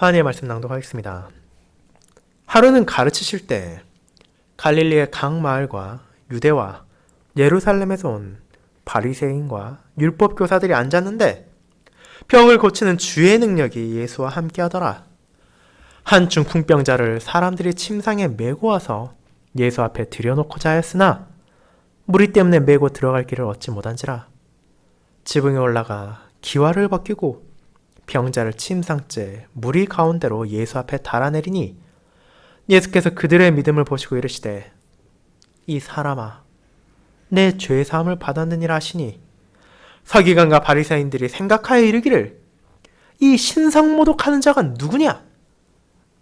하나님의 말씀 낭독하겠습니다. 하루는 가르치실 때 갈릴리의 각 마을과 유대와 예루살렘에서 온 바리새인과 율법 교사들이 앉았는데 병을 고치는 주의 능력이 예수와 함께 하더라. 한 중풍병자를 사람들이 침상에 메고 와서 예수 앞에 들여놓고자 하였으나 무리 때문에 메고 들어갈 길을 얻지 못한지라. 지붕에 올라가 기와를 벗기고 병자를 침상째 무리 가운데로 예수 앞에 달아내리니 예수께서 그들의 믿음을 보시고 이르시되 이 사람아 내 죄 사함을 받았느니라 하시니 서기관과 바리새인들이 생각하여 이르기를 이 신성모독하는 자가 누구냐?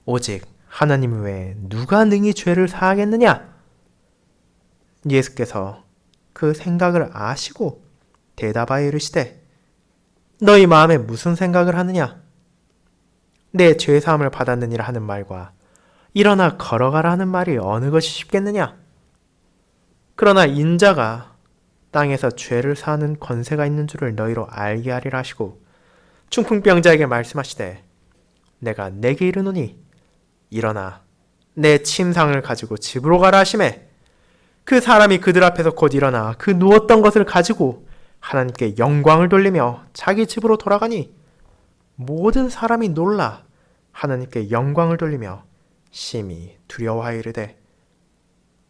오직 하나님 외에 누가 능히 죄를 사하겠느냐? 예수께서 그 생각을 아시고 대답하여 이르시되 너희 마음에 무슨 생각을 하느냐? 내 죄 사함을 받았느니라 하는 말과 일어나 걸어가라 하는 말이 어느 것이 쉽겠느냐? 그러나 인자가 땅에서 죄를 사하는 권세가 있는 줄을 너희로 알게 하리라 하시고 중풍병자에게 말씀하시되 내가 내게 이르노니 일어나 내 침상을 가지고 집으로 가라 하시매 그 사람이 그들 앞에서 곧 일어나 그 누웠던 것을 가지고 하나님께 영광을 돌리며 자기 집으로 돌아가니 모든 사람이 놀라 하나님께 영광을 돌리며 심히 두려워하여 이르되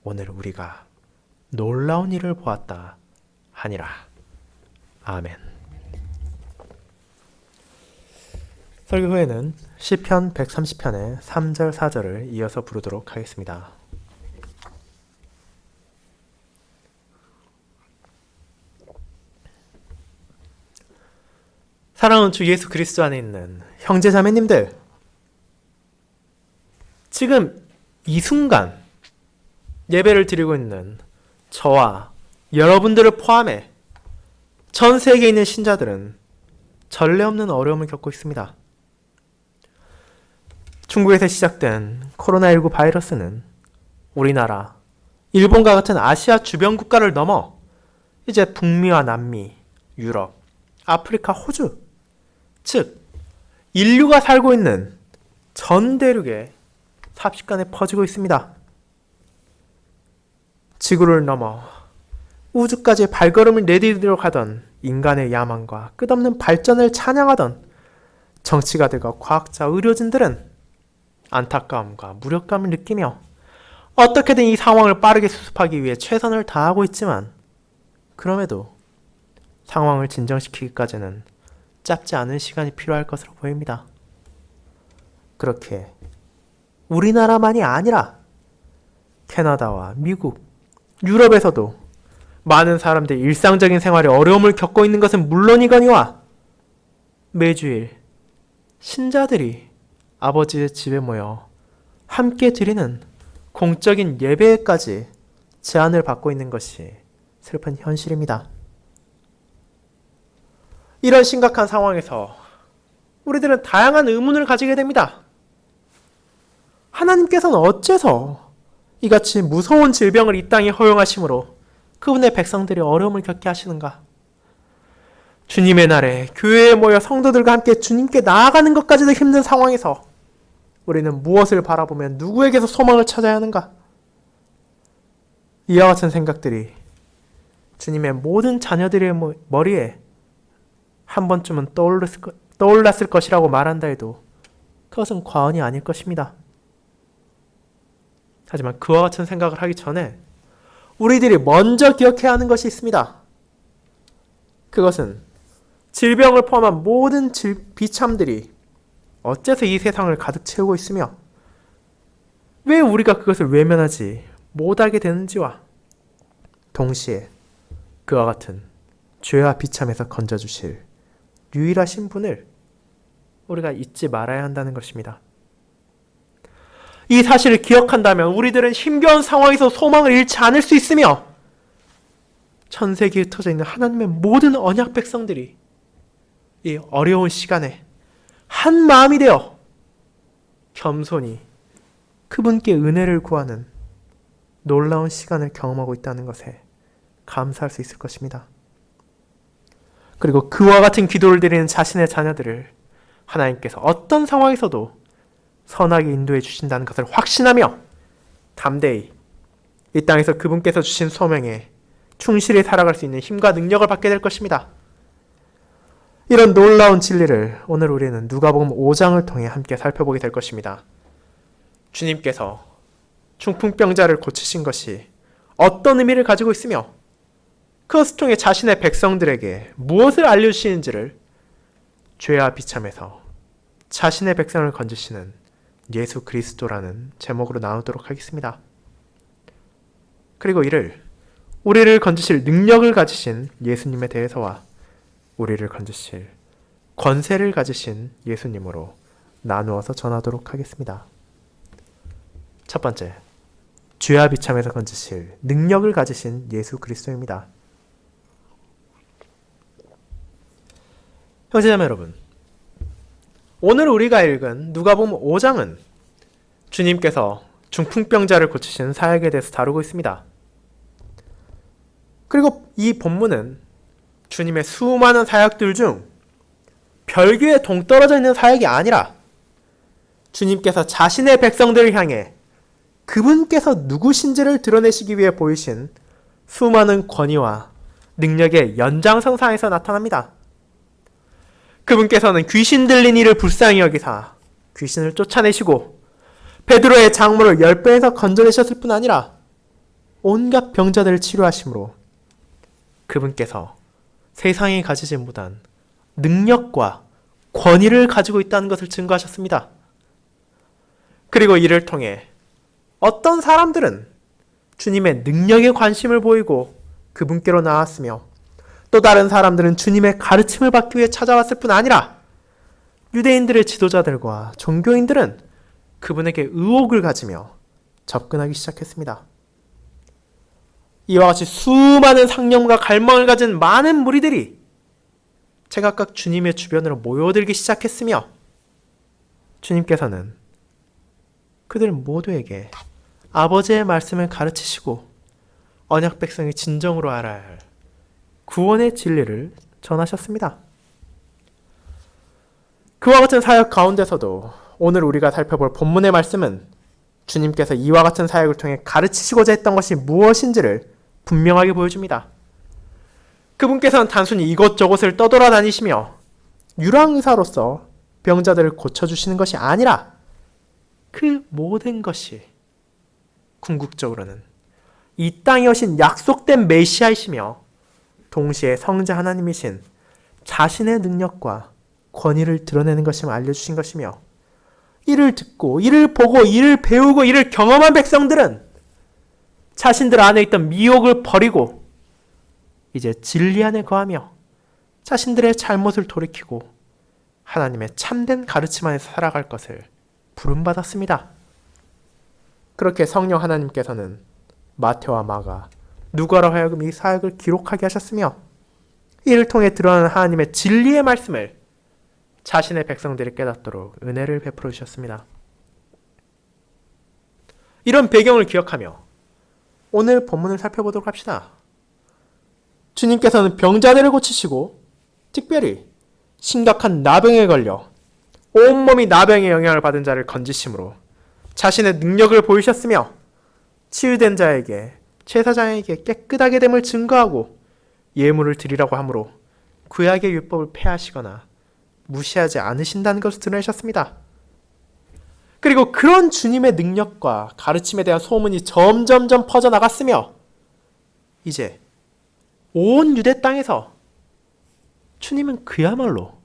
오늘 우리가 놀라운 일을 보았다 하니라. 아멘. 설교 후에는 시편 130편의 3절 4절을 이어서 부르도록 하겠습니다. 사랑하는 주 예수 그리스도 안에 있는 형제 자매님들, 지금 이 순간 예배를 드리고 있는 저와 여러분들을 포함해 전 세계에 있는 신자들은 전례 없는 어려움을 겪고 있습니다. 중국에서 시작된 코로나19 바이러스는 우리나라, 일본과 같은 아시아 주변 국가를 넘어 이제 북미와 남미, 유럽, 아프리카, 호주, 즉 인류가 살고 있는 전 대륙에 삽시간에 퍼지고 있습니다. 지구를 넘어 우주까지 발걸음을 내디디도록 하던 인간의 야망과 끝없는 발전을 찬양하던 정치가들과 과학자, 의료진들은 안타까움과 무력감을 느끼며 어떻게든 이 상황을 빠르게 수습하기 위해 최선을 다하고 있지만 그럼에도 상황을 진정시키기까지는 짧지 않은 시간이 필요할 것으로 보입니다. 그렇게 우리나라만이 아니라 캐나다와 미국, 유럽에서도 많은 사람들이 일상적인 생활에 어려움을 겪고 있는 것은 물론이거니와 매주일 신자들이 아버지의 집에 모여 함께 드리는 공적인 예배까지 제한을 받고 있는 것이 슬픈 현실입니다. 이런 심각한 상황에서 우리들은 다양한 의문을 가지게 됩니다. 하나님께서는 어째서 이같이 무서운 질병을 이 땅에 허용하심으로 그분의 백성들이 어려움을 겪게 하시는가? 주님의 날에 교회에 모여 성도들과 함께 주님께 나아가는 것까지도 힘든 상황에서 우리는 무엇을 바라보며 누구에게서 소망을 찾아야 하는가? 이와 같은 생각들이 주님의 모든 자녀들의 머리에 한 번쯤은 떠올랐을 것이라고 말한다 해도 그것은 과언이 아닐 것입니다. 하지만 그와 같은 생각을 하기 전에 우리들이 먼저 기억해야 하는 것이 있습니다. 그것은 질병을 포함한 모든 비참들이 어째서 이 세상을 가득 채우고 있으며 왜 우리가 그것을 외면하지 못하게 되는지와 동시에 그와 같은 죄와 비참에서 건져주실 유일하신 분을 우리가 잊지 말아야 한다는 것입니다. 이 사실을 기억한다면 우리들은 힘겨운 상황에서 소망을 잃지 않을 수 있으며 전 세계에 흩어져 있는 하나님의 모든 언약 백성들이 이 어려운 시간에 한 마음이 되어 겸손히 그분께 은혜를 구하는 놀라운 시간을 경험하고 있다는 것에 감사할 수 있을 것입니다. 그리고 그와 같은 기도를 드리는 자신의 자녀들을 하나님께서 어떤 상황에서도 선하게 인도해 주신다는 것을 확신하며 담대히 이 땅에서 그분께서 주신 소명에 충실히 살아갈 수 있는 힘과 능력을 받게 될 것입니다. 이런 놀라운 진리를 오늘 우리는 누가복음 5장을 통해 함께 살펴보게 될 것입니다. 주님께서 중풍병자를 고치신 것이 어떤 의미를 가지고 있으며 그것을 통해 자신의 백성들에게 무엇을 알려주시는지를 죄와 비참에서 자신의 백성을 건지시는 예수 그리스도라는 제목으로 나누도록 하겠습니다. 그리고 이를 우리를 건지실 능력을 가지신 예수님에 대해서와 우리를 건지실 권세를 가지신 예수님으로 나누어서 전하도록 하겠습니다. 첫 번째, 죄와 비참에서 건지실 능력을 가지신 예수 그리스도입니다. 형제자매 여러분, 오늘 우리가 읽은 누가복음 5장은 주님께서 중풍병자를 고치신 사역에 대해서 다루고 있습니다. 그리고 이 본문은 주님의 수많은 사역들 중 별개에 동떨어져 있는 사역이 아니라 주님께서 자신의 백성들을 향해 그분께서 누구신지를 드러내시기 위해 보이신 수많은 권위와 능력의 연장선상에서 나타납니다. 그분께서는 귀신 들린 이를 불쌍히 여기사 귀신을 쫓아내시고 베드로의 장모를 10배에서 건져내셨을 뿐 아니라 온갖 병자들을 치료하심으로 그분께서 세상이 가지지 못한 능력과 권위를 가지고 있다는 것을 증거하셨습니다. 그리고 이를 통해 어떤 사람들은 주님의 능력에 관심을 보이고 그분께로 나왔으며 또 다른 사람들은 주님의 가르침을 받기 위해 찾아왔을 뿐 아니라 유대인들의 지도자들과 종교인들은 그분에게 의혹을 가지며 접근하기 시작했습니다. 이와 같이 수많은 상념과 갈망을 가진 많은 무리들이 제각각 주님의 주변으로 모여들기 시작했으며 주님께서는 그들 모두에게 아버지의 말씀을 가르치시고 언약 백성이 진정으로 알아야 할 구원의 진리를 전하셨습니다. 그와 같은 사역 가운데서도 오늘 우리가 살펴볼 본문의 말씀은 주님께서 이와 같은 사역을 통해 가르치시고자 했던 것이 무엇인지를 분명하게 보여줍니다. 그분께서는 단순히 이곳저곳을 떠돌아다니시며 유랑의사로서 병자들을 고쳐주시는 것이 아니라 그 모든 것이 궁극적으로는 이 땅에 오신 약속된 메시아이시며 동시에 성자 하나님이신 자신의 능력과 권위를 드러내는 것임을 알려주신 것이며 이를 듣고 이를 보고 이를 배우고 이를 경험한 백성들은 자신들 안에 있던 미혹을 버리고 이제 진리 안에 거하며 자신들의 잘못을 돌이키고 하나님의 참된 가르침 안에서 살아갈 것을 부름받았습니다. 그렇게 성령 하나님께서는 마태와 마가, 누가로 하여금 이 사역을 기록하게 하셨으며 이를 통해 드러나는 하나님의 진리의 말씀을 자신의 백성들이 깨닫도록 은혜를 베풀어 주셨습니다. 이런 배경을 기억하며 오늘 본문을 살펴보도록 합시다. 주님께서는 병자들을 고치시고 특별히 심각한 나병에 걸려 온몸이 나병의 영향을 받은 자를 건지심으로 자신의 능력을 보이셨으며 치유된 자에게 제사장에게 깨끗하게 됨을 증거하고 예물을 드리라고 하므로 구약의 율법을 폐하시거나 무시하지 않으신다는 것을 드러내셨습니다. 그리고 그런 주님의 능력과 가르침에 대한 소문이 점점점 퍼져나갔으며 이제 온 유대 땅에서 주님은 그야말로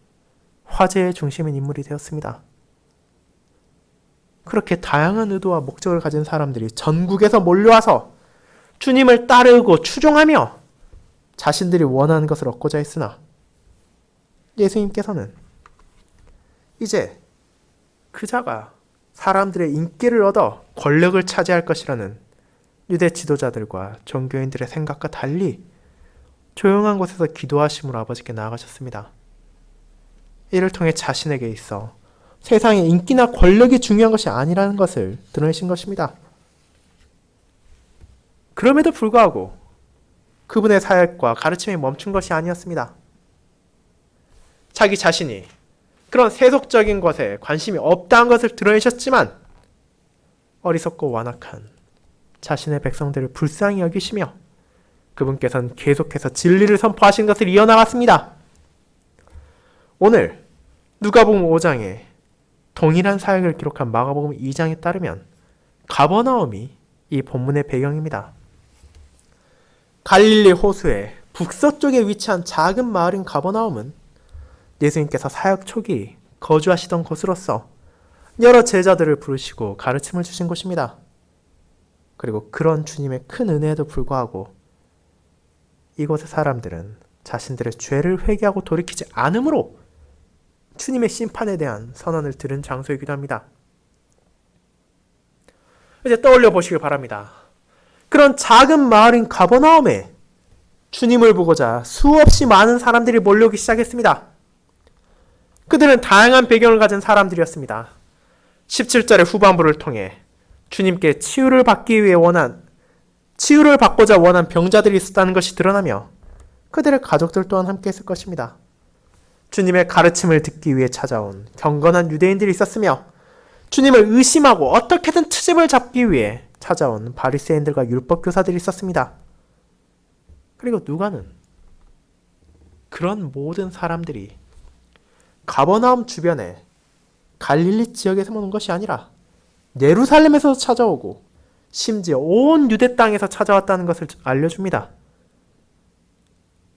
화제의 중심인 인물이 되었습니다. 그렇게 다양한 의도와 목적을 가진 사람들이 전국에서 몰려와서 주님을 따르고 추종하며 자신들이 원하는 것을 얻고자 했으나 예수님께서는 이제 그자가 사람들의 인기를 얻어 권력을 차지할 것이라는 유대 지도자들과 종교인들의 생각과 달리 조용한 곳에서 기도하심으로 아버지께 나아가셨습니다. 이를 통해 자신에게 있어 세상의 인기나 권력이 중요한 것이 아니라는 것을 드러내신 것입니다. 그럼에도 불구하고 그분의 사역과 가르침이 멈춘 것이 아니었습니다. 자기 자신이 그런 세속적인 것에 관심이 없다는 것을 드러내셨지만 어리석고 완악한 자신의 백성들을 불쌍히 여기시며 그분께서는 계속해서 진리를 선포하신 것을 이어나갔습니다. 오늘 누가복음 5장에 동일한 사역을 기록한 마가복음 2장에 따르면 가버나움이 이 본문의 배경입니다. 갈릴리 호수의 북서쪽에 위치한 작은 마을인 가버나움은 예수님께서 사역 초기 거주하시던 곳으로서 여러 제자들을 부르시고 가르침을 주신 곳입니다. 그리고 그런 주님의 큰 은혜에도 불구하고 이곳의 사람들은 자신들의 죄를 회개하고 돌이키지 않으므로 주님의 심판에 대한 선언을 들은 장소이기도 합니다. 이제 떠올려 보시길 바랍니다. 그런 작은 마을인 가버나움에 주님을 보고자 수없이 많은 사람들이 몰려오기 시작했습니다. 그들은 다양한 배경을 가진 사람들이었습니다. 17절의 후반부를 통해 주님께 치유를 받고자 원한 병자들이 있었다는 것이 드러나며 그들의 가족들 또한 함께 했을 것입니다. 주님의 가르침을 듣기 위해 찾아온 경건한 유대인들이 있었으며 주님을 의심하고 어떻게든 트집을 잡기 위해 찾아온 바리새인들과 율법교사들이 있었습니다. 그리고 누가는 그런 모든 사람들이 가버나움 주변에 갈릴리 지역에서만 온 것이 아니라 예루살렘에서 찾아오고 심지어 온 유대 땅에서 찾아왔다는 것을 알려줍니다.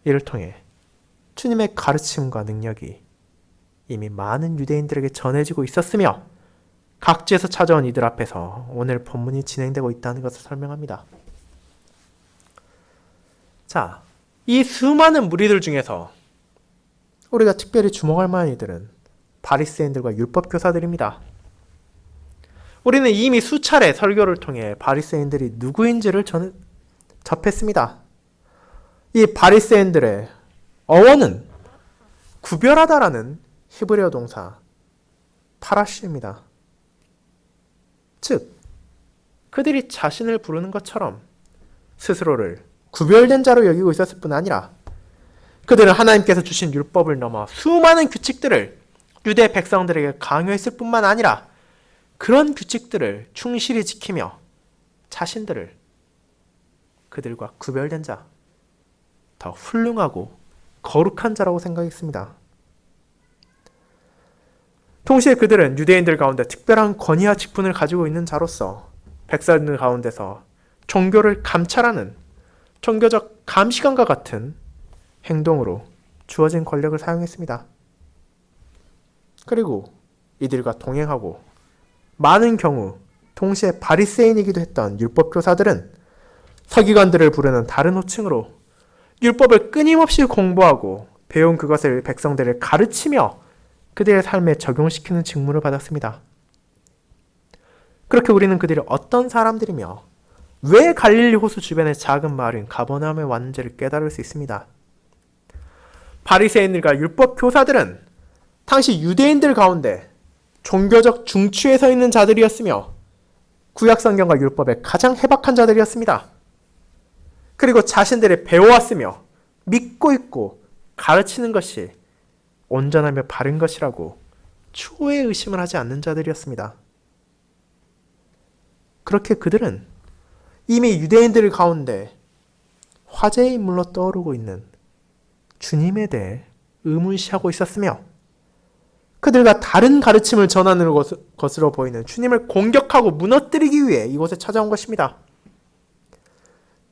이를 통해 주님의 가르침과 능력이 이미 많은 유대인들에게 전해지고 있었으며 각지에서 찾아온 이들 앞에서 오늘 본문이 진행되고 있다는 것을 설명합니다. 자, 이 수많은 무리들 중에서 우리가 특별히 주목할 만한 이들은 바리새인들과 율법교사들입니다. 우리는 이미 수차례 설교를 통해 바리새인들이 누구인지를 접했습니다. 이 바리새인들의 어원은 구별하다라는 히브리어 동사 파라시입니다. 즉, 그들이 자신을 부르는 것처럼 스스로를 구별된 자로 여기고 있었을 뿐 아니라 그들은 하나님께서 주신 율법을 넘어 수많은 규칙들을 유대 백성들에게 강요했을 뿐만 아니라 그런 규칙들을 충실히 지키며 자신들을 그들과 구별된 자, 더 훌륭하고 거룩한 자라고 생각했습니다. 동시에 그들은 유대인들 가운데 특별한 권위와 직분을 가지고 있는 자로서 백성들 가운데서 종교를 감찰하는 종교적 감시관과 같은 행동으로 주어진 권력을 사용했습니다. 그리고 이들과 동행하고 많은 경우 동시에 바리새인이기도 했던 율법교사들은 서기관들을 부르는 다른 호칭으로 율법을 끊임없이 공부하고 배운 그것을 백성들을 가르치며 그들의 삶에 적용시키는 직무를 받았습니다. 그렇게 우리는 그들이 어떤 사람들이며 왜 갈릴리 호수 주변의 작은 마을인 가버나움에 왔는지를 깨달을 수 있습니다. 바리새인들과 율법교사들은 당시 유대인들 가운데 종교적 중추에 서 있는 자들이었으며 구약성경과 율법에 가장 해박한 자들이었습니다. 그리고 자신들이 배워왔으며 믿고 있고 가르치는 것이 온전하며 바른 것이라고 추호의 의심을 하지 않는 자들이었습니다. 그렇게 그들은 이미 유대인들 가운데 화제의 인물로 떠오르고 있는 주님에 대해 의문시하고 있었으며 그들과 다른 가르침을 전하는 것으로 보이는 주님을 공격하고 무너뜨리기 위해 이곳에 찾아온 것입니다.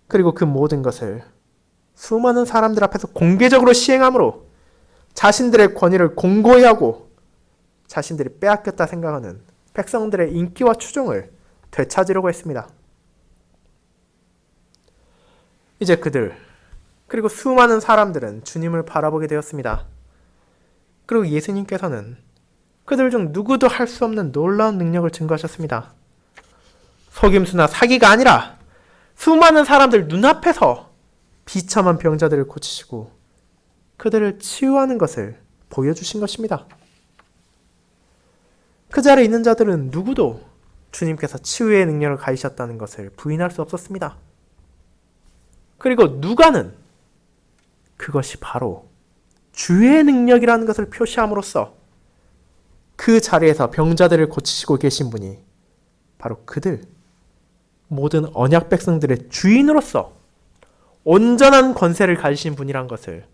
그리고 그 모든 것을 수많은 사람들 앞에서 공개적으로 시행함으로 자신들의 권위를 공고히 하고 자신들이 빼앗겼다 생각하는 백성들의 인기와 추종을 되찾으려고 했습니다. 이제 그들 그리고 수많은 사람들은 주님을 바라보게 되었습니다. 그리고 예수님께서는 그들 중 누구도 할 수 없는 놀라운 능력을 증거하셨습니다. 속임수나 사기가 아니라 수많은 사람들 눈앞에서 비참한 병자들을 고치시고 그들을 치유하는 것을 보여주신 것입니다. 그 자리에 있는 자들은 누구도 주님께서 치유의 능력을 가지셨다는 것을 부인할 수 없었습니다. 그리고 누가는 그것이 바로 주의 능력이라는 것을 표시함으로써 그 자리에서 병자들을 고치시고 계신 분이 바로 그들, 모든 언약 백성들의 주인으로서 온전한 권세를 가지신 분이란 것을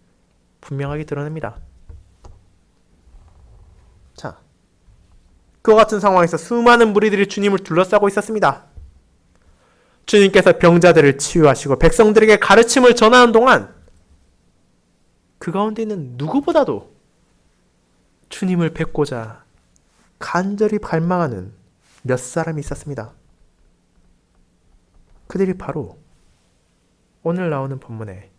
분명하게 드러냅니다. 자, 그와 같은 상황에서 수많은 무리들이 주님을 둘러싸고 있었습니다. 주님께서 병자들을 치유하시고 백성들에게 가르침을 전하는 동안 그 가운데 있는 누구보다도 주님을 뵙고자 간절히 갈망하는 몇 사람이 있었습니다. 그들이 바로 오늘 나오는 본문에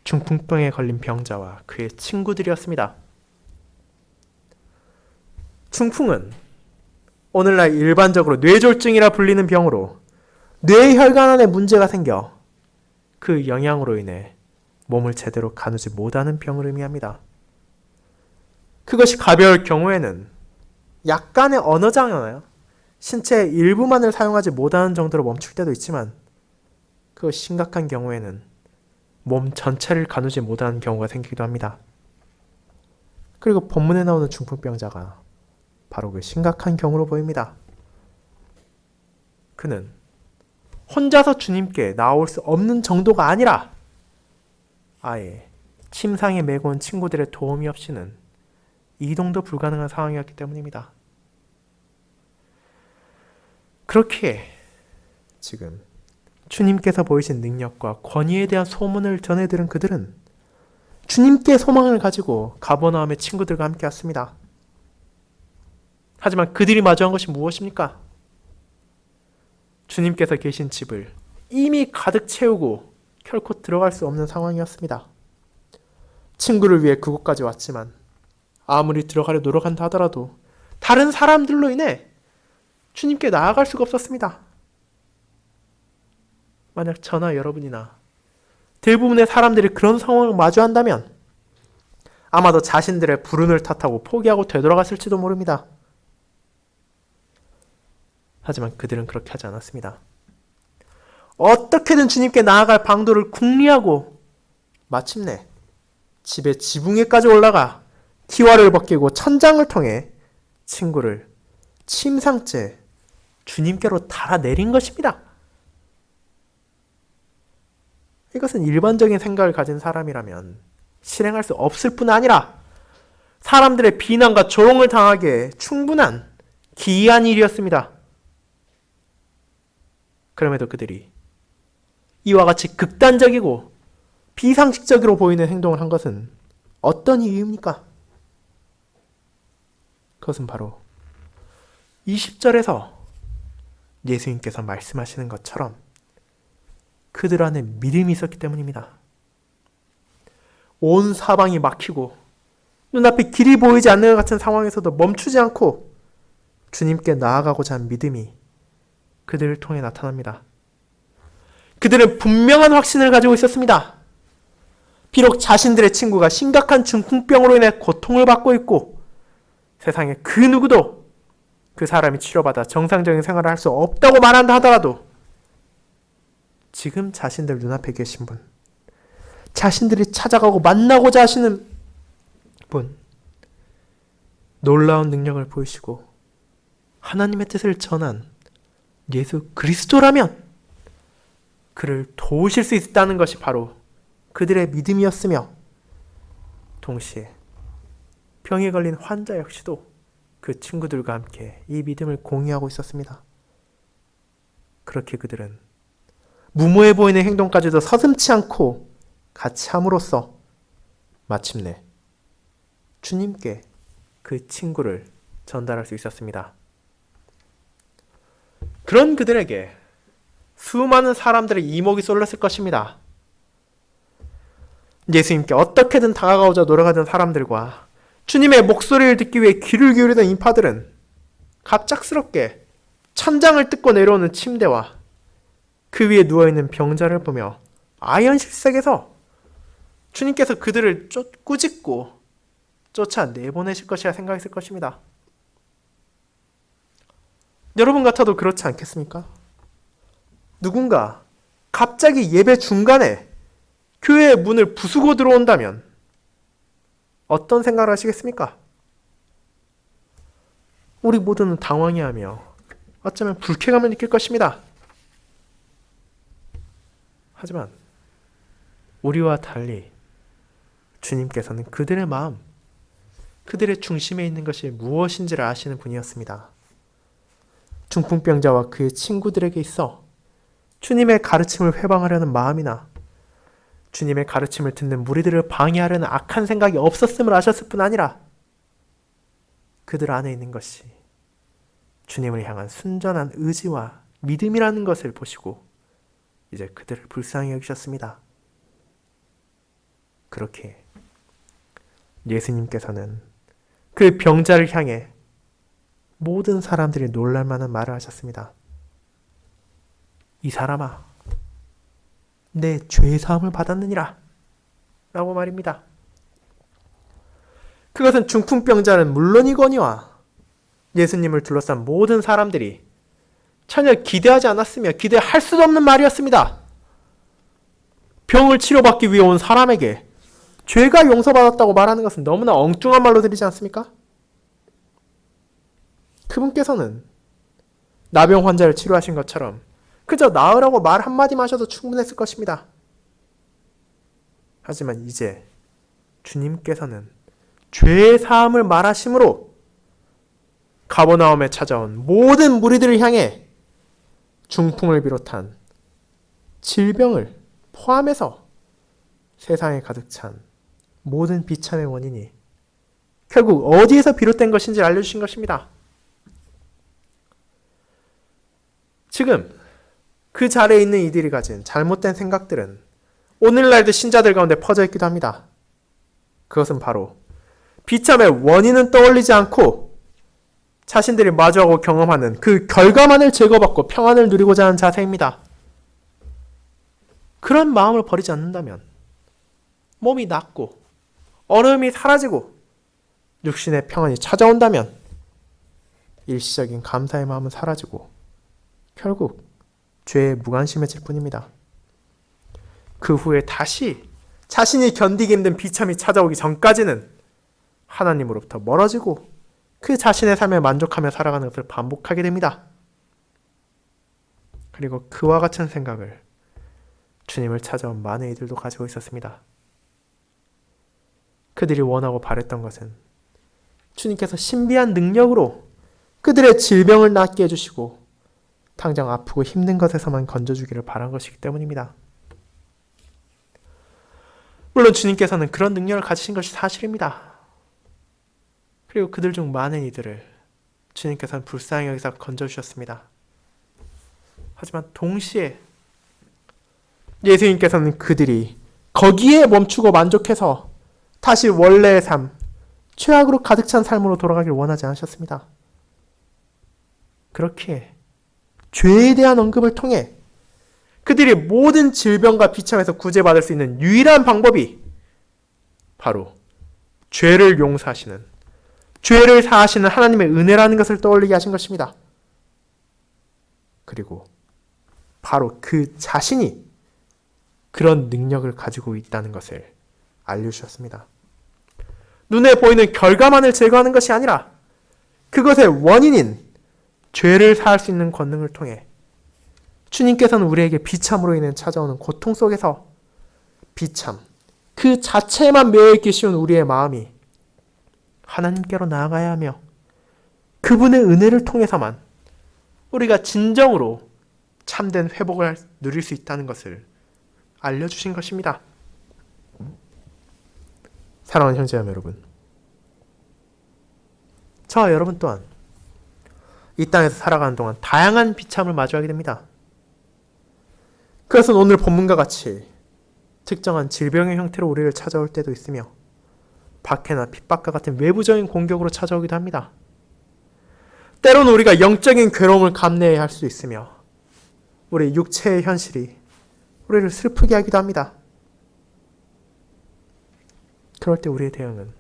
중풍병에 걸린 병자와 그의 친구들이었습니다. 중풍은 오늘날 일반적으로 뇌졸중이라 불리는 병으로 뇌혈관 안에 문제가 생겨 그 영향으로 인해 몸을 제대로 가누지 못하는 병을 의미합니다. 그것이 가벼울 경우에는 약간의 언어장애나 신체의 일부만을 사용하지 못하는 정도로 멈출 때도 있지만 그것이 심각한 경우에는 몸 전체를 가누지 못하는 경우가 생기기도 합니다. 그리고 본문에 나오는 중풍병자가 바로 그 심각한 경우로 보입니다. 그는 혼자서 주님께 나올 수 없는 정도가 아니라 아예 침상에 메고 온 친구들의 도움이 없이는 이동도 불가능한 상황이었기 때문입니다. 그렇게 지금 주님께서 보이신 능력과 권위에 대한 소문을 전해 들은 그들은 주님께 소망을 가지고 가버나움의 친구들과 함께 왔습니다. 하지만 그들이 마주한 것이 무엇입니까? 주님께서 계신 집을 이미 가득 채우고 결코 들어갈 수 없는 상황이었습니다. 친구를 위해 그곳까지 왔지만 아무리 들어가려 노력한다 하더라도 다른 사람들로 인해 주님께 나아갈 수가 없었습니다. 만약 저나 여러분이나 대부분의 사람들이 그런 상황을 마주한다면 아마도 자신들의 불운을 탓하고 포기하고 되돌아갔을지도 모릅니다. 하지만 그들은 그렇게 하지 않았습니다. 어떻게든 주님께 나아갈 방도를 궁리하고 마침내 집의 지붕에까지 올라가 티와를 벗기고 천장을 통해 친구를 침상째 주님께로 달아내린 것입니다. 이것은 일반적인 생각을 가진 사람이라면 실행할 수 없을 뿐 아니라 사람들의 비난과 조롱을 당하기에 충분한 기이한 일이었습니다. 그럼에도 그들이 이와 같이 극단적이고 비상식적으로 보이는 행동을 한 것은 어떤 이유입니까? 그것은 바로 20절에서 예수님께서 말씀하시는 것처럼 그들 안에 믿음이 있었기 때문입니다. 온 사방이 막히고 눈앞에 길이 보이지 않는 것 같은 상황에서도 멈추지 않고 주님께 나아가고자 한 믿음이 그들을 통해 나타납니다. 그들은 분명한 확신을 가지고 있었습니다. 비록 자신들의 친구가 심각한 중풍병으로 인해 고통을 받고 있고 세상에 그 누구도 그 사람이 치료받아 정상적인 생활을 할 수 없다고 말한다 하더라도 지금 자신들 눈앞에 계신 분, 자신들이 찾아가고 만나고자 하시는 분, 놀라운 능력을 보이시고 하나님의 뜻을 전한 예수 그리스도라면 그를 도우실 수 있다는 것이 바로 그들의 믿음이었으며 동시에 병에 걸린 환자 역시도 그 친구들과 함께 이 믿음을 공유하고 있었습니다. 그렇게 그들은 무모해 보이는 행동까지도 서슴지 않고 같이 함으로써 마침내 주님께 그 친구를 전달할 수 있었습니다. 그런 그들에게 수많은 사람들의 이목이 쏠렸을 것입니다. 예수님께 어떻게든 다가가고자 노력하던 사람들과 주님의 목소리를 듣기 위해 귀를 기울이던 인파들은 갑작스럽게 천장을 뜯고 내려오는 침대와 그 위에 누워있는 병자를 보며 아연실색에서 주님께서 그들을 꾸짖고 쫓아 내보내실 것이라 생각했을 것입니다. 여러분 같아도 그렇지 않겠습니까? 누군가 갑자기 예배 중간에 교회의 문을 부수고 들어온다면 어떤 생각을 하시겠습니까? 우리 모두는 당황해하며 어쩌면 불쾌감을 느낄 것입니다. 하지만 우리와 달리 주님께서는 그들의 마음, 그들의 중심에 있는 것이 무엇인지를 아시는 분이었습니다. 중풍병자와 그의 친구들에게 있어 주님의 가르침을 회방하려는 마음이나 주님의 가르침을 듣는 무리들을 방해하려는 악한 생각이 없었음을 아셨을 뿐 아니라 그들 안에 있는 것이 주님을 향한 순전한 의지와 믿음이라는 것을 보시고 이제 그들을 불쌍히 여기셨습니다. 그렇게 예수님께서는 그 병자를 향해 모든 사람들이 놀랄 만한 말을 하셨습니다. 이 사람아, 내 죄 사함을 받았느니라 라고 말입니다. 그것은 중풍병자는 물론이거니와 예수님을 둘러싼 모든 사람들이 전혀 기대하지 않았으며 기대할 수도 없는 말이었습니다. 병을 치료받기 위해 온 사람에게 죄가 용서받았다고 말하는 것은 너무나 엉뚱한 말로 들리지 않습니까? 그분께서는 나병 환자를 치료하신 것처럼 그저 나으라고 말 한마디만 하셔도 충분했을 것입니다. 하지만 이제 주님께서는 죄의 사함을 말하심으로 가버나움에 찾아온 모든 무리들을 향해 중풍을 비롯한 질병을 포함해서 세상에 가득 찬 모든 비참의 원인이 결국 어디에서 비롯된 것인지 알려주신 것입니다. 지금 그 자리에 있는 이들이 가진 잘못된 생각들은 오늘날도 신자들 가운데 퍼져 있기도 합니다. 그것은 바로 비참의 원인은 떠올리지 않고 자신들이 마주하고 경험하는 그 결과만을 제거받고 평안을 누리고자 하는 자세입니다. 그런 마음을 버리지 않는다면 몸이 낫고 어려움이 사라지고 육신의 평안이 찾아온다면 일시적인 감사의 마음은 사라지고 결국 죄에 무관심해질 뿐입니다. 그 후에 다시 자신이 견디기 힘든 비참이 찾아오기 전까지는 하나님으로부터 멀어지고 그 자신의 삶에 만족하며 살아가는 것을 반복하게 됩니다. 그리고 그와 같은 생각을 주님을 찾아온 많은 이들도 가지고 있었습니다. 그들이 원하고 바랬던 것은 주님께서 신비한 능력으로 그들의 질병을 낫게 해주시고 당장 아프고 힘든 것에서만 건져주기를 바란 것이기 때문입니다. 물론 주님께서는 그런 능력을 가지신 것이 사실입니다. 그리고 그들 중 많은 이들을 주님께서는 불쌍히 여기서 건져주셨습니다. 하지만 동시에 예수님께서는 그들이 거기에 멈추고 만족해서 다시 원래의 삶, 최악으로 가득 찬 삶으로 돌아가길 원하지 않으셨습니다. 그렇게 죄에 대한 언급을 통해 그들이 모든 질병과 비참에서 구제받을 수 있는 유일한 방법이 바로 죄를 용서하시는, 죄를 사하시는 하나님의 은혜라는 것을 떠올리게 하신 것입니다. 그리고 바로 그 자신이 그런 능력을 가지고 있다는 것을 알려주셨습니다. 눈에 보이는 결과만을 제거하는 것이 아니라 그것의 원인인 죄를 사할 수 있는 권능을 통해 주님께서는 우리에게 비참으로 인해 찾아오는 고통 속에서 비참, 그 자체에만 매여있기 쉬운 우리의 마음이 하나님께로 나아가야 하며 그분의 은혜를 통해서만 우리가 진정으로 참된 회복을 누릴 수 있다는 것을 알려주신 것입니다. 사랑하는 형제자매 여러분, 저와 여러분 또한 이 땅에서 살아가는 동안 다양한 비참을 마주하게 됩니다. 그것은 오늘 본문과 같이 특정한 질병의 형태로 우리를 찾아올 때도 있으며 박해나 핍박과 같은 외부적인 공격으로 찾아오기도 합니다. 때로는 우리가 영적인 괴로움을 감내해야 할 수 있으며 우리 육체의 현실이 우리를 슬프게 하기도 합니다. 그럴 때 우리의 대응은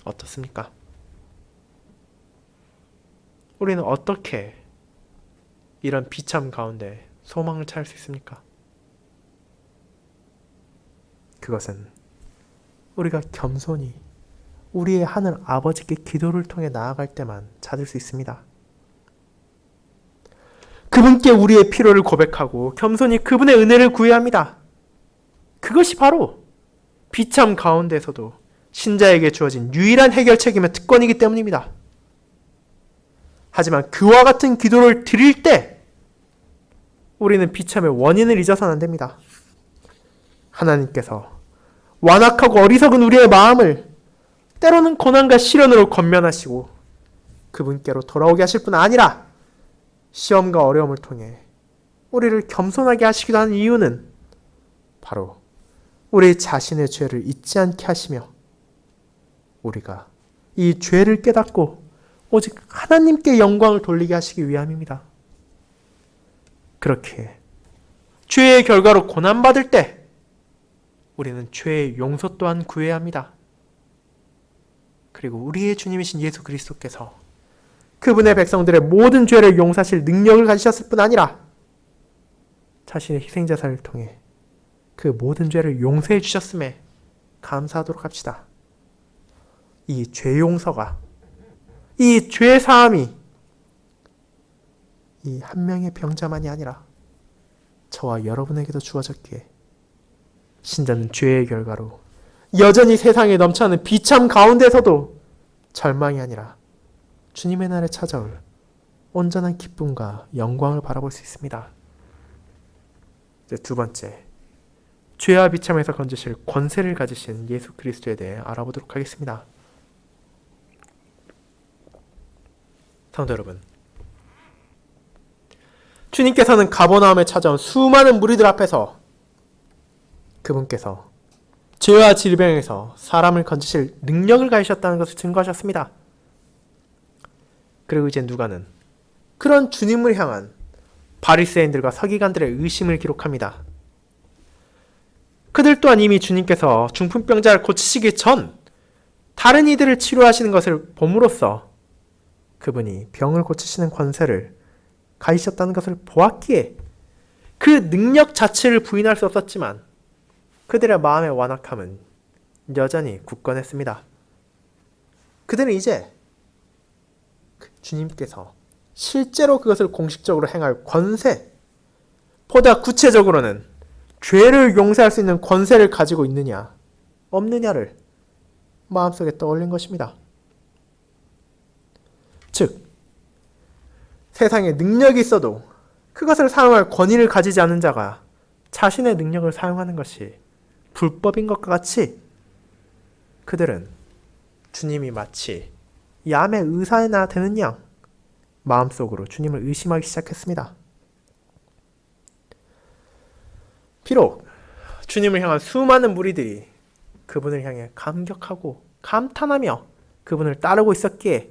어떻습니까? 우리는 어떻게 이런 비참 가운데 소망을 찾을 수 있습니까? 그것은 우리가 겸손히 우리의 하늘 아버지께 기도를 통해 나아갈 때만 찾을 수 있습니다. 그분께 우리의 필요를 고백하고 겸손히 그분의 은혜를 구해야 합니다. 그것이 바로 비참 가운데서도 신자에게 주어진 유일한 해결책이며 특권이기 때문입니다. 하지만 그와 같은 기도를 드릴 때 우리는 비참의 원인을 잊어서는 안 됩니다. 하나님께서 완악하고 어리석은 우리의 마음을 때로는 고난과 시련으로 권면하시고 그분께로 돌아오게 하실 뿐 아니라 시험과 어려움을 통해 우리를 겸손하게 하시기도 하는 이유는 바로 우리 자신의 죄를 잊지 않게 하시며 우리가 이 죄를 깨닫고 오직 하나님께 영광을 돌리게 하시기 위함입니다. 그렇게 죄의 결과로 고난받을 때 우리는 죄의 용서 또한 구해야 합니다. 그리고 우리의 주님이신 예수 그리스도께서 그분의 백성들의 모든 죄를 용서하실 능력을 가지셨을 뿐 아니라 자신의 희생자사를 통해 그 모든 죄를 용서해 주셨음에 감사하도록 합시다. 이 죄 용서가, 이 죄 사함이 이 한 명의 병자만이 아니라 저와 여러분에게도 주어졌기에 신자는 죄의 결과로 여전히 세상에 넘쳐나는 비참 가운데서도 절망이 아니라 주님의 날에 찾아올 온전한 기쁨과 영광을 바라볼 수 있습니다. 이제 두 번째, 죄와 비참에서 건지실 권세를 가지신 예수 그리스도에 대해 알아보도록 하겠습니다. 성도 여러분, 주님께서는 가버나움에 찾아온 수많은 무리들 앞에서 그분께서 죄와 질병에서 사람을 건지실 능력을 가지셨다는 것을 증거하셨습니다. 그리고 이제 누가는 그런 주님을 향한 바리새인들과 서기관들의 의심을 기록합니다. 그들 또한 이미 주님께서 중풍병자를 고치시기 전 다른 이들을 치료하시는 것을 봄으로써 그분이 병을 고치시는 권세를 가지셨다는 것을 보았기에 그 능력 자체를 부인할 수 없었지만 그들의 마음의 완악함은 여전히 굳건했습니다. 그들은 이제 주님께서 실제로 그것을 공식적으로 행할 권세, 보다 구체적으로는 죄를 용서할 수 있는 권세를 가지고 있느냐, 없느냐를 마음속에 떠올린 것입니다. 즉, 세상에 능력이 있어도 그것을 사용할 권위를 가지지 않은 자가 자신의 능력을 사용하는 것이 불법인 것과 같이 그들은 주님이 마치 얌의 의사나 되는 양 마음속으로 주님을 의심하기 시작했습니다. 비록 주님을 향한 수많은 무리들이 그분을 향해 감격하고 감탄하며 그분을 따르고 있었기에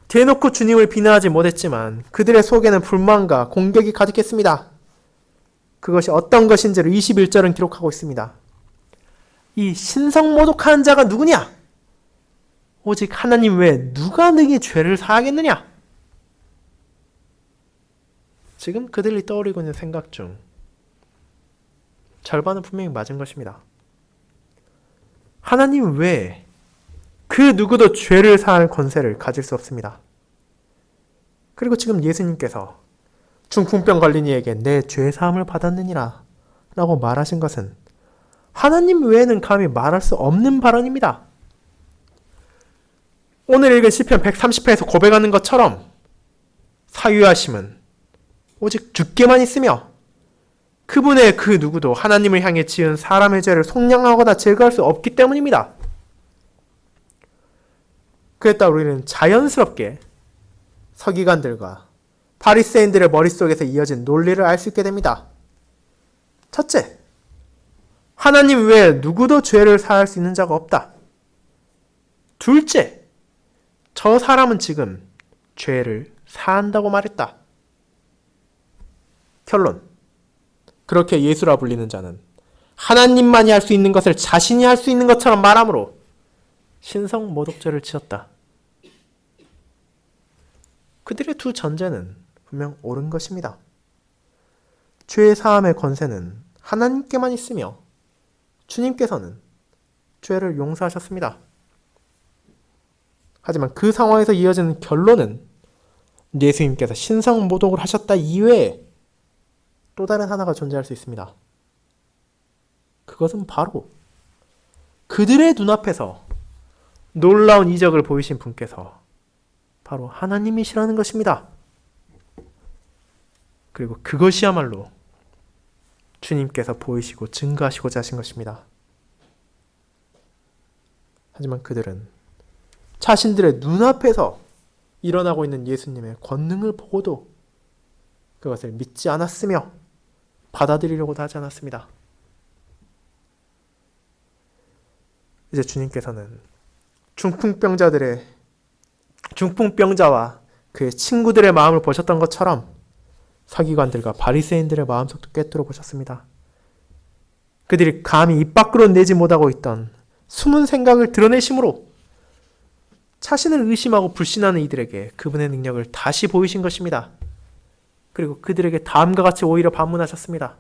대놓고 주님을 비난하지 못했지만 그들의 속에는 불만과 공격이 가득했습니다. 그것이 어떤 것인지를 21절은 기록하고 있습니다. 이 신성모독하는 자가 누구냐? 오직 하나님 외에 누가 능히 죄를 사하겠느냐? 지금 그들이 떠오르고 있는 생각 중 절반은 분명히 맞은 것입니다. 하나님 외에 그 누구도 죄를 사할 권세를 가질 수 없습니다. 그리고 지금 예수님께서 중풍병 걸린 이에게 내 죄 사함을 받았느니라 라고 말하신 것은 하나님 외에는 감히 말할 수 없는 발언입니다. 오늘 읽은 시편 130편에서 고백하는 것처럼 사유하심은 오직 주께만 있으며 그분의 그 누구도 하나님을 향해 지은 사람의 죄를 속량하거나 제거할 수 없기 때문입니다. 그에 따라 우리는 자연스럽게 서기관들과 바리새인들의 머릿속에서 이어진 논리를 알 수 있게 됩니다. 첫째, 하나님 외에 누구도 죄를 사할 수 있는 자가 없다. 둘째, 저 사람은 지금 죄를 사한다고 말했다. 결론, 그렇게 예수라 불리는 자는 하나님만이 할 수 있는 것을 자신이 할 수 있는 것처럼 말함으로 신성모독죄를 지었다. 그들의 두 전제는 분명 옳은 것입니다. 죄 사함의 권세는 하나님께만 있으며 주님께서는 죄를 용서하셨습니다. 하지만 그 상황에서 이어지는 결론은 예수님께서 신성모독을 하셨다 이외에 또 다른 하나가 존재할 수 있습니다. 그것은 바로 그들의 눈앞에서 놀라운 이적을 보이신 분께서 바로 하나님이시라는 것입니다. 그리고 그것이야말로 주님께서 보이시고 증거하시고자 하신 것입니다. 하지만 그들은 자신들의 눈앞에서 일어나고 있는 예수님의 권능을 보고도 그것을 믿지 않았으며 받아들이려고도 하지 않았습니다. 이제 주님께서는 중풍병자와 그의 친구들의 마음을 보셨던 것처럼 서기관들과 바리새인들의 마음속도 꿰뚫어 보셨습니다. 그들이 감히 입 밖으로 내지 못하고 있던 숨은 생각을 드러내심으로 자신을 의심하고 불신하는 이들에게 그분의 능력을 다시 보이신 것입니다. 그리고 그들에게 다음과 같이 오히려 반문하셨습니다.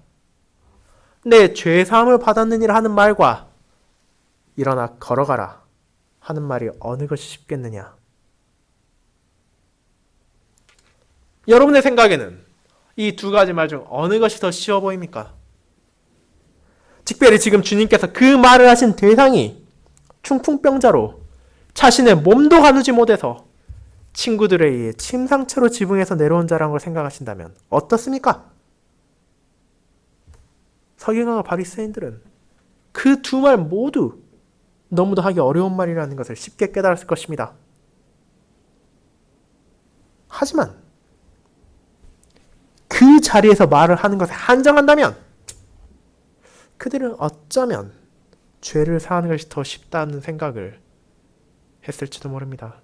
내 죄사함을 받았느니라 하는 말과 일어나 걸어가라 하는 말이 어느 것이 쉽겠느냐? 여러분의 생각에는 이 두 가지 말 중 어느 것이 더 쉬워 보입니까? 특별히 지금 주님께서 그 말을 하신 대상이 중풍병자로 자신의 몸도 가누지 못해서 친구들에 의해 침상채로 지붕에서 내려온 자라는 걸 생각하신다면 어떻습니까? 서기관과 바리새인들은 그 두 말 모두 너무도 하기 어려운 말이라는 것을 쉽게 깨달았을 것입니다. 하지만 그 자리에서 말을 하는 것에 한정한다면 그들은 어쩌면 죄를 사하는 것이 더 쉽다는 생각을 했을지도 모릅니다.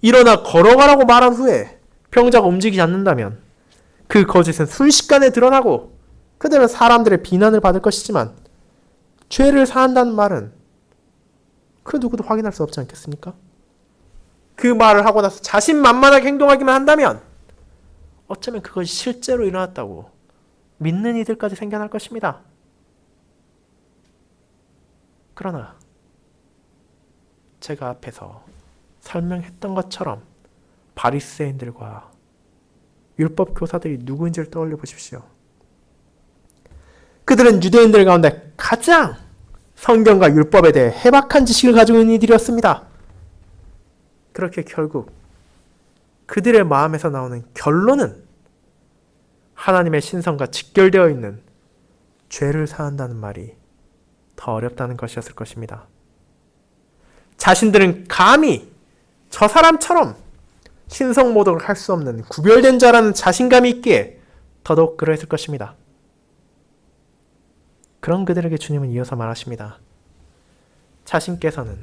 일어나 걸어가라고 말한 후에 병자가 움직이지 않는다면 그 거짓은 순식간에 드러나고 그들은 사람들의 비난을 받을 것이지만 죄를 사한다는 말은 그 누구도 확인할 수 없지 않겠습니까? 그 말을 하고 나서 자신만만하게 행동하기만 한다면 어쩌면 그것이 실제로 일어났다고 믿는 이들까지 생겨날 것입니다. 그러나 제가 앞에서 설명했던 것처럼 바리새인들과 율법 교사들이 누구인지를 떠올려 보십시오. 그들은 유대인들 가운데 가장 성경과 율법에 대해 해박한 지식을 가지고 있는 이들이었습니다. 그렇게 결국 그들의 마음에서 나오는 결론은 하나님의 신성과 직결되어 있는 죄를 사한다는 말이 더 어렵다는 것이었을 것입니다. 자신들은 감히 저 사람처럼 신성모독을 할 수 없는 구별된 자라는 자신감이 있기에 더더욱 그러했을 것입니다. 그런 그들에게 주님은 이어서 말하십니다. 자신께서는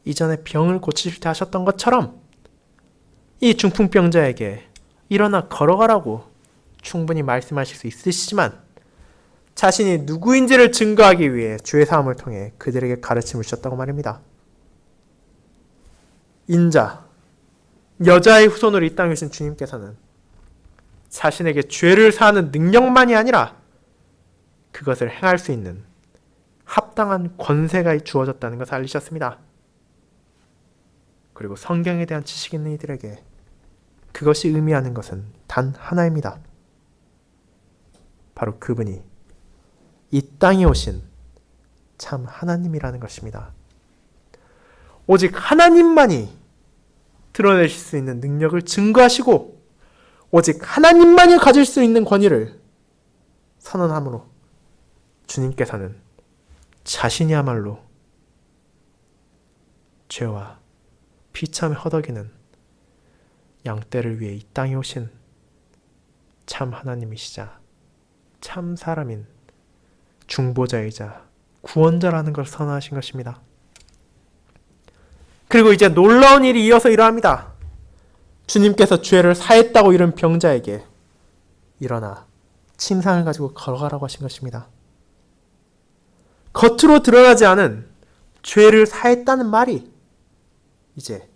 이전에 병을 고치실 때 하셨던 것처럼 이 중풍병자에게 일어나 걸어가라고 충분히 말씀하실 수 있으시지만 자신이 누구인지를 증거하기 위해 죄사함을 통해 그들에게 가르침을 주셨다고 말입니다. 인자, 여자의 후손으로 이 땅에 오신 주님께서는 자신에게 죄를 사하는 능력만이 아니라 그것을 행할 수 있는 합당한 권세가 주어졌다는 것을 알리셨습니다. 그리고 성경에 대한 지식 있는 이들에게 그것이 의미하는 것은 단 하나입니다. 바로 그분이 이 땅에 오신 참 하나님이라는 것입니다. 오직 하나님만이 드러내실 수 있는 능력을 증거하시고 오직 하나님만이 가질 수 있는 권위를 선언함으로 주님께서는 자신이야말로 죄와 비참에 허덕이는 양떼를 위해 이 땅에 오신 참 하나님이시자 참 사람인 중보자이자 구원자라는 걸 선언하신 것입니다. 그리고 이제 놀라운 일이 이어서 일어납니다. 주님께서 죄를 사했다고 이른 병자에게 일어나 침상을 가지고 걸어가라고 하신 것입니다. 겉으로 드러나지 않은 죄를 사했다는 말이 이제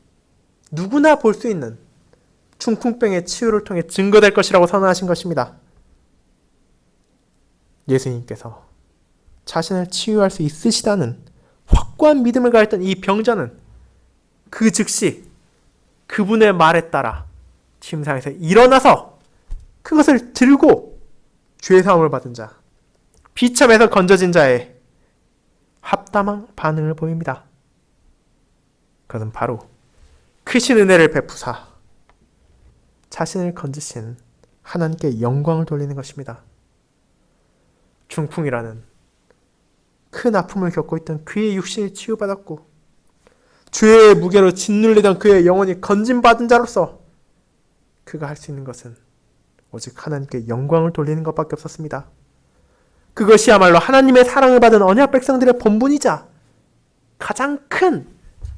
누구나 볼 수 있는 중풍병의 치유를 통해 증거될 것이라고 선언하신 것입니다. 예수님께서 자신을 치유할 수 있으시다는 확고한 믿음을 가졌던 이 병자는 그 즉시 그분의 말에 따라 침상에서 일어나서 그것을 들고 죄사함을 받은 자, 비참해서 건져진 자의 합당한 반응을 보입니다. 그것은 바로 크신 은혜를 베푸사 자신을 건지신 하나님께 영광을 돌리는 것입니다. 중풍이라는 큰 아픔을 겪고 있던 그의 육신이 치유받았고 죄의 무게로 짓눌리던 그의 영혼이 건짐받은 자로서 그가 할 수 있는 것은 오직 하나님께 영광을 돌리는 것밖에 없었습니다. 그것이야말로 하나님의 사랑을 받은 언약 백성들의 본분이자 가장 큰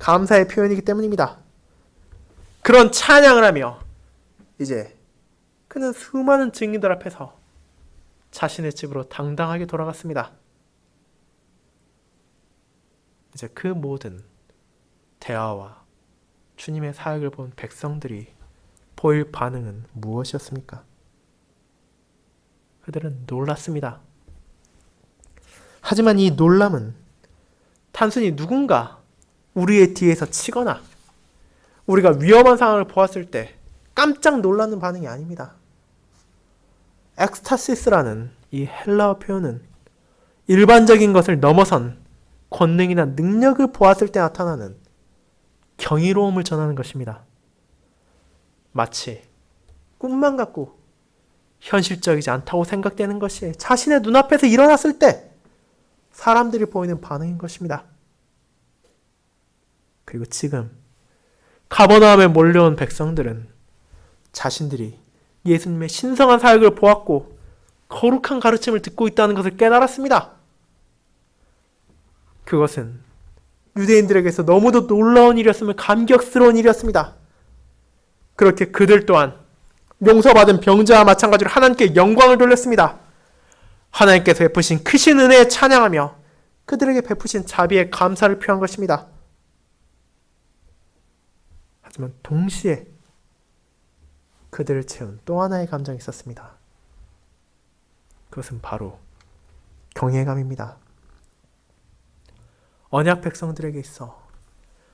감사의 표현이기 때문입니다. 그런 찬양을 하며 이제 그는 수많은 증인들 앞에서 자신의 집으로 당당하게 돌아갔습니다. 이제 그 모든 대화와 주님의 사역을 본 백성들이 보일 반응은 무엇이었습니까? 그들은 놀랐습니다. 하지만 이 놀람은 단순히 누군가 우리의 뒤에서 치거나 우리가 위험한 상황을 보았을 때 깜짝 놀라는 반응이 아닙니다. 엑스타시스라는 이 헬라어 표현은 일반적인 것을 넘어선 권능이나 능력을 보았을 때 나타나는 경이로움을 전하는 것입니다. 마치 꿈만 같고 현실적이지 않다고 생각되는 것이 자신의 눈앞에서 일어났을 때 사람들이 보이는 반응인 것입니다. 그리고 지금 가버나움에 몰려온 백성들은 자신들이 예수님의 신성한 사역을 보았고 거룩한 가르침을 듣고 있다는 것을 깨달았습니다. 그것은 유대인들에게서 너무도 놀라운 일이었으며 감격스러운 일이었습니다. 그렇게 그들 또한 용서받은 병자와 마찬가지로 하나님께 영광을 돌렸습니다. 하나님께서 베푸신 크신 은혜에 찬양하며 그들에게 베푸신 자비에 감사를 표한 것입니다. 하지만 동시에 그들을 채운 또 하나의 감정이 있었습니다. 그것은 바로 경외감입니다. 언약 백성들에게 있어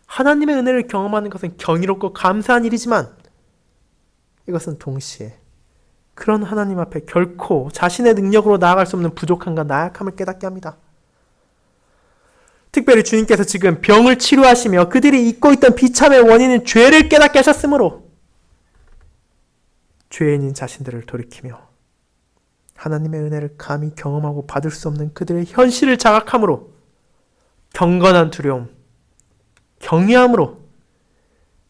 하나님의 은혜를 경험하는 것은 경이롭고 감사한 일이지만 이것은 동시에 그런 하나님 앞에 결코 자신의 능력으로 나아갈 수 없는 부족함과 나약함을 깨닫게 합니다. 특별히 주님께서 지금 병을 치료하시며 그들이 잊고 있던 비참의 원인은 죄를 깨닫게 하셨으므로 죄인인 자신들을 돌이키며 하나님의 은혜를 감히 경험하고 받을 수 없는 그들의 현실을 자각함으로 경건한 두려움, 경외함으로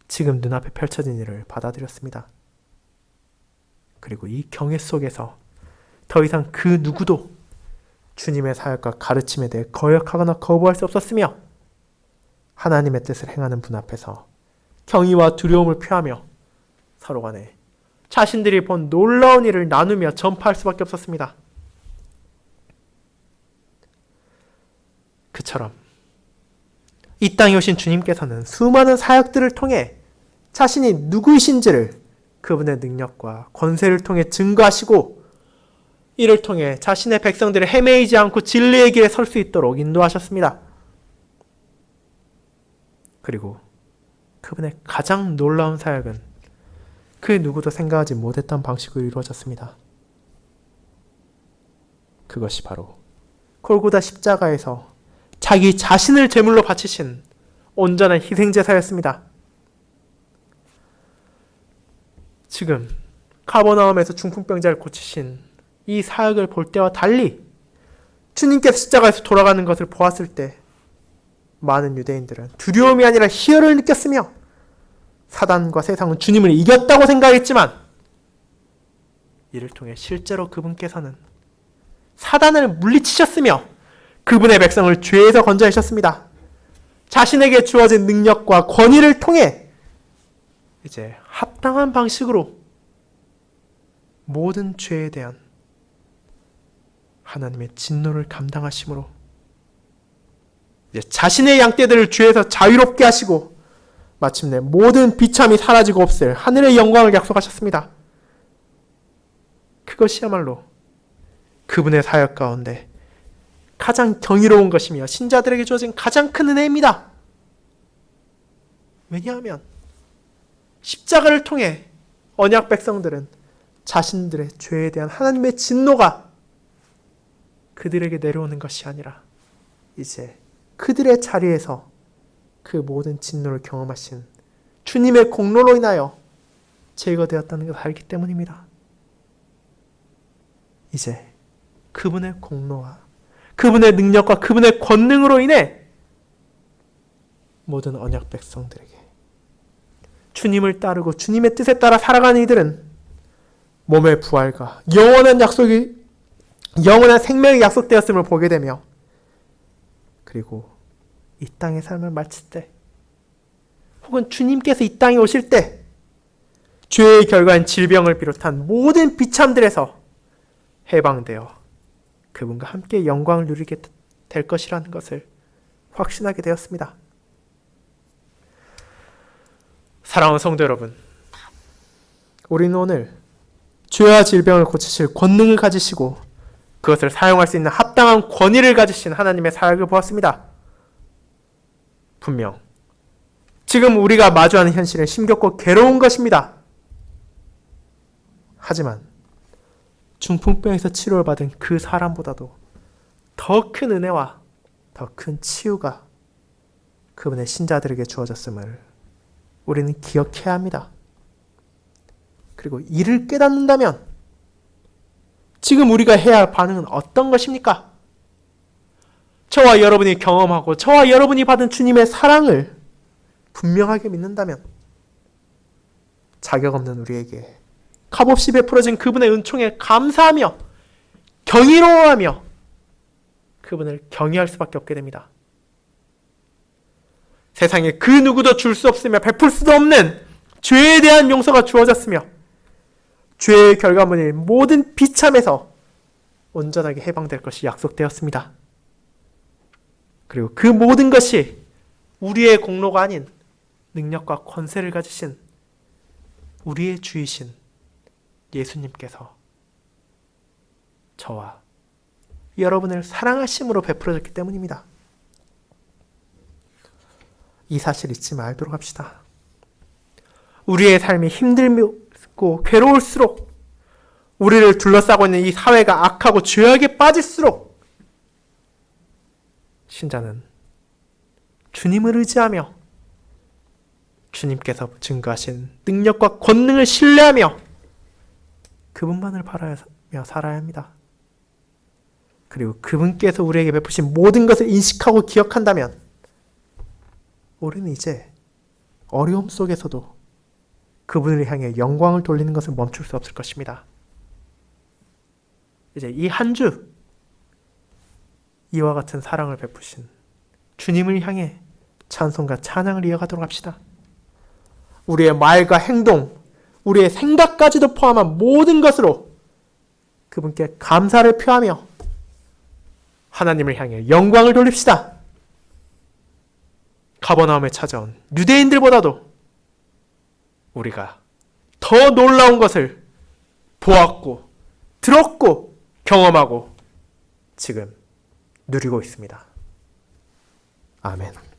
지금 눈앞에 펼쳐진 일을 받아들였습니다. 그리고 이 경외 속에서 더 이상 그 누구도 주님의 사역과 가르침에 대해 거역하거나 거부할 수 없었으며 하나님의 뜻을 행하는 분 앞에서 경의와 두려움을 표하며 서로 간에 자신들이 본 놀라운 일을 나누며 전파할 수밖에 없었습니다. 그처럼 이 땅에 오신 주님께서는 수많은 사역들을 통해 자신이 누구이신지를 그분의 능력과 권세를 통해 증거하시고 이를 통해 자신의 백성들을 헤매이지 않고 진리의 길에 설 수 있도록 인도하셨습니다. 그리고 그분의 가장 놀라운 사역은 그 누구도 생각하지 못했던 방식으로 이루어졌습니다. 그것이 바로 골고다 십자가에서 자기 자신을 제물로 바치신 온전한 희생제사였습니다. 지금 가버나움에서 중풍병자를 고치신 이 사역을 볼 때와 달리 주님께서 십자가에서 돌아가는 것을 보았을 때 많은 유대인들은 두려움이 아니라 희열을 느꼈으며 사단과 세상은 주님을 이겼다고 생각했지만 이를 통해 실제로 그분께서는 사단을 물리치셨으며 그분의 백성을 죄에서 건져내셨습니다. 자신에게 주어진 능력과 권위를 통해 이제 합당한 방식으로 모든 죄에 대한 하나님의 진노를 감당하심으로 이제 자신의 양떼들을 죄에서 자유롭게 하시고 마침내 모든 비참이 사라지고 없을 하늘의 영광을 약속하셨습니다. 그것이야말로 그분의 사역 가운데 가장 경이로운 것이며 신자들에게 주어진 가장 큰 은혜입니다. 왜냐하면 십자가를 통해 언약 백성들은 자신들의 죄에 대한 하나님의 진노가 그들에게 내려오는 것이 아니라 이제 그들의 자리에서 그 모든 진노를 경험하신 주님의 공로로 인하여 제거되었다는 것을 알기 때문입니다. 이제 그분의 공로와 그분의 능력과 그분의 권능으로 인해 모든 언약 백성들에게 주님을 따르고 주님의 뜻에 따라 살아가는 이들은 몸의 부활과 영원한 생명이 약속되었음을 보게 되며, 그리고 이 땅의 삶을 마칠 때 혹은 주님께서 이 땅에 오실 때 죄의 결과인 질병을 비롯한 모든 비참들에서 해방되어 그분과 함께 영광을 누리게 될 것이라는 것을 확신하게 되었습니다. 사랑하는 성도 여러분, 우리는 오늘 죄와 질병을 고치실 권능을 가지시고 그것을 사용할 수 있는 합당한 권위를 가지신 하나님의 사역을 보았습니다. 분명 지금 우리가 마주하는 현실은 힘겹고 괴로운 것입니다. 하지만 중풍병에서 치료를 받은 그 사람보다도 더 큰 은혜와 더 큰 치유가 그분의 신자들에게 주어졌음을 우리는 기억해야 합니다. 그리고 이를 깨닫는다면 지금 우리가 해야 할 반응은 어떤 것입니까? 저와 여러분이 경험하고 저와 여러분이 받은 주님의 사랑을 분명하게 믿는다면 자격 없는 우리에게 값없이 베풀어진 그분의 은총에 감사하며 경이로워하며 그분을 경외할 수밖에 없게 됩니다. 세상에 그 누구도 줄 수 없으며 베풀 수도 없는 죄에 대한 용서가 주어졌으며 죄의 결과물인 모든 비참에서 온전하게 해방될 것이 약속되었습니다. 그리고 그 모든 것이 우리의 공로가 아닌 능력과 권세를 가지신 우리의 주이신 예수님께서 저와 여러분을 사랑하심으로 베풀어졌기 때문입니다. 이 사실 잊지 말도록 합시다. 우리의 삶이 힘들고 괴로울수록, 우리를 둘러싸고 있는 이 사회가 악하고 죄악에 빠질수록 신자는 주님을 의지하며 주님께서 증거하신 능력과 권능을 신뢰하며 그분만을 바라며 살아야 합니다. 그리고 그분께서 우리에게 베푸신 모든 것을 인식하고 기억한다면 우리는 이제 어려움 속에서도 그분을 향해 영광을 돌리는 것을 멈출 수 없을 것입니다. 이제 이 한 주 이와 같은 사랑을 베푸신 주님을 향해 찬송과 찬양을 이어가도록 합시다. 우리의 말과 행동, 우리의 생각까지도 포함한 모든 것으로 그분께 감사를 표하며 하나님을 향해 영광을 돌립시다. 가버나움에 찾아온 유대인들보다도 우리가 더 놀라운 것을 보았고 들었고 경험하고 지금 누리고 있습니다. 아멘.